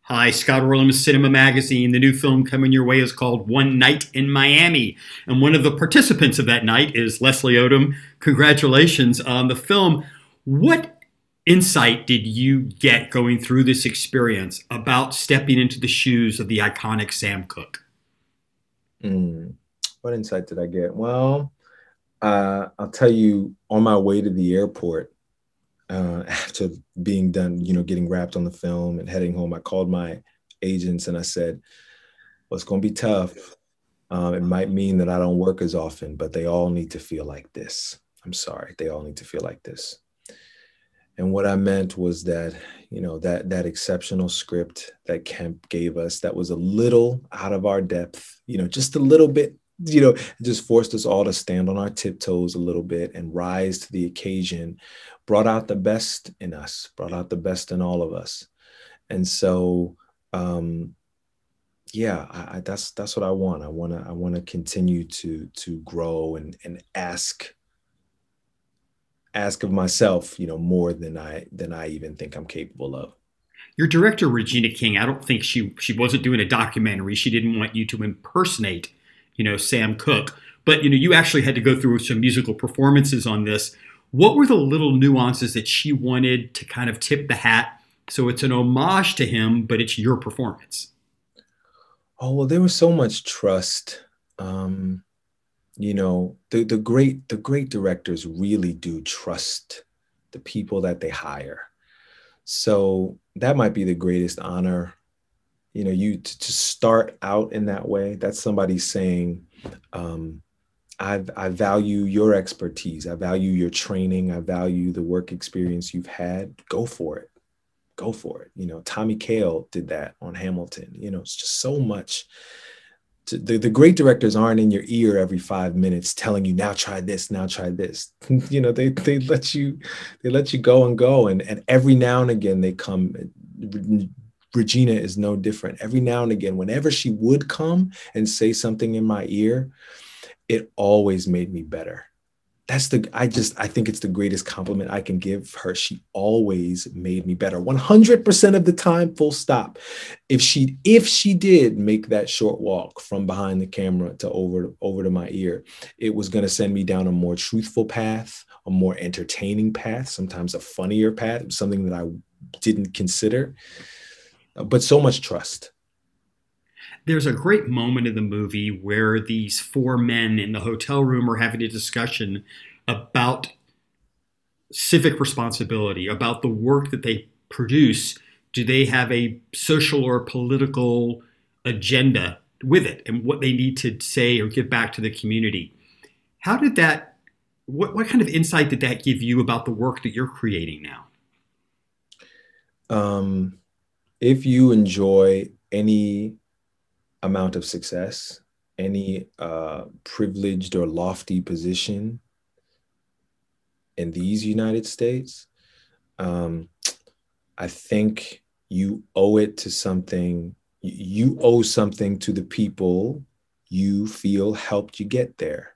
Hi, Scott Orlin with Cinema Magazine. The new film coming your way is called One Night in Miami. And one of the participants of that night is Leslie Odom. Congratulations on the film. What insight did you get going through this experience about stepping into the shoes of the iconic Sam Cooke? What insight did I get? Well, I'll tell you, on my way to the airport, after being done, getting wrapped on the film and heading home, I called my agents and I said, well, it's going to be tough. It might mean that I don't work as often, but they all need to feel like this. I'm sorry. They all need to feel like this. And what I meant was that, that exceptional script that Kemp gave us, that was a little out of our depth, just a little bit, it just forced us all to stand on our tiptoes a little bit and rise to the occasion, brought out the best in us, brought out the best in all of us. And so, yeah, that's what I want. I want to continue to grow and ask of myself, more than I even think I'm capable of. Your director, Regina King, I don't think she wasn't doing a documentary. She didn't want you to impersonate, Sam Cooke. But, you actually had to go through some musical performances on this. What were the little nuances that she wanted to kind of tip the hat? So it's an homage to him, but it's your performance. Oh, well, there was so much trust. The great directors really do trust the people that they hire. So that might be the greatest honor, to start out in that way. That's somebody saying, I value your expertise. I value your training. I value the work experience you've had. Go for it. Go for it. Tommy Kail did that on Hamilton. It's just so much. The great directors aren't in your ear every 5 minutes telling you, now try this, now try this. They let you go and go. And every now and again they come. Regina is no different. Every now and again, whenever she would come and say something in my ear, it always made me better. I think it's the greatest compliment I can give her. She always made me better. 100% of the time, full stop. If she did make that short walk from behind the camera to over to my ear, it was going to send me down a more truthful path, a more entertaining path, sometimes a funnier path, something that I didn't consider. But so much trust. There's a great moment in the movie where these four men in the hotel room are having a discussion about civic responsibility, about the work that they produce. Do they have a social or political agenda with it and what they need to say or give back to the community? How did that, what kind of insight did that give you about the work that you're creating now? If you enjoy any amount of success, any privileged or lofty position in these United States, I think you owe it to something. You owe something to the people you feel helped you get there.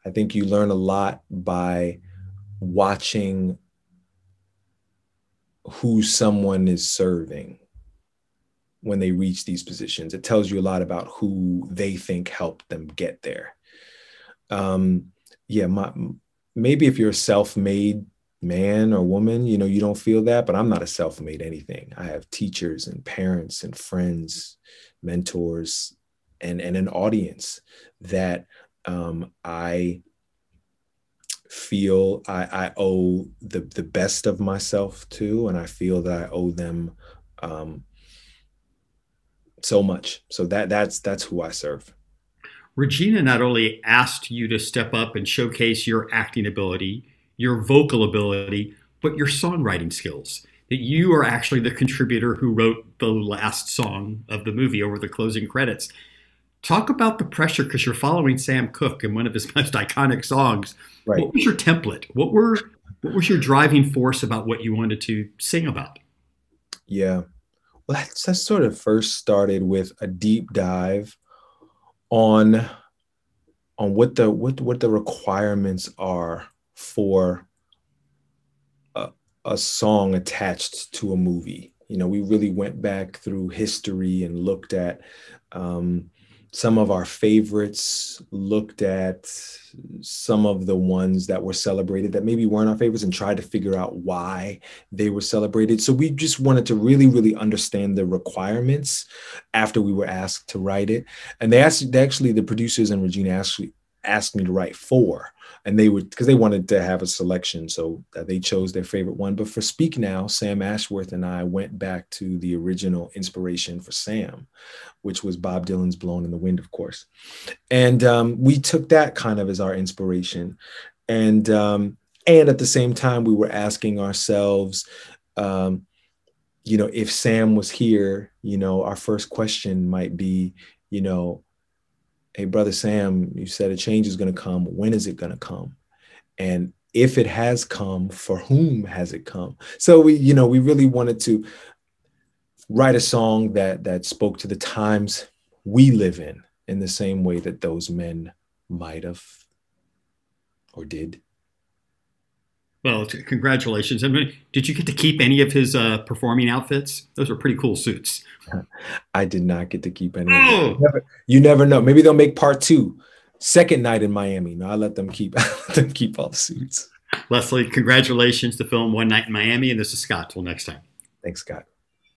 I think you learn a lot by watching who someone is serving when they reach these positions. It tells you a lot about who they think helped them get there. Yeah, maybe if you're a self-made man or woman, you don't feel that, but I'm not a self-made anything. I have teachers and parents and friends, mentors, and an audience that I feel I owe the best of myself to, and I feel that I owe them so much. So that's who I serve. Regina not only asked you to step up and showcase your acting ability, your vocal ability, but your songwriting skills. That you are actually the contributor who wrote the last song of the movie over the closing credits. Talk about the pressure because you're following Sam Cooke in one of his most iconic songs. Right. What was your template? What was your driving force about what you wanted to sing about? Yeah. Well, that sort of first started with a deep dive on what the requirements are for a song attached to a movie. You know, we really went back through history and looked at some of our favorites, looked at some of the ones that were celebrated that maybe weren't our favorites, and tried to figure out why they were celebrated. So we just wanted to really, really understand the requirements after we were asked to write it. And the producers and Regina actually asked me to write 4. And they would, because they wanted to have a selection, so they chose their favorite one. But for Speak Now, Sam Ashworth and I went back to the original inspiration for Sam, which was Bob Dylan's Blowing in the Wind, of course. And we took that kind of as our inspiration. And at the same time, we were asking ourselves, you know, if Sam was here, you know, our first question might be, you know, hey, brother Sam, you said a change is going to come. When is it going to come? And if it has come, for whom has it come? So we really wanted to write a song that spoke to the times we live in the same way that those men might have or did. Well, congratulations. I mean, did you get to keep any of his performing outfits? Those are pretty cool suits. I did not get to keep any of them. You never know. Maybe they'll make part 2. Second night in Miami. No, I let them keep all the suits. Leslie, congratulations. The film One Night in Miami. And this is Scott. Till next time. Thanks, Scott.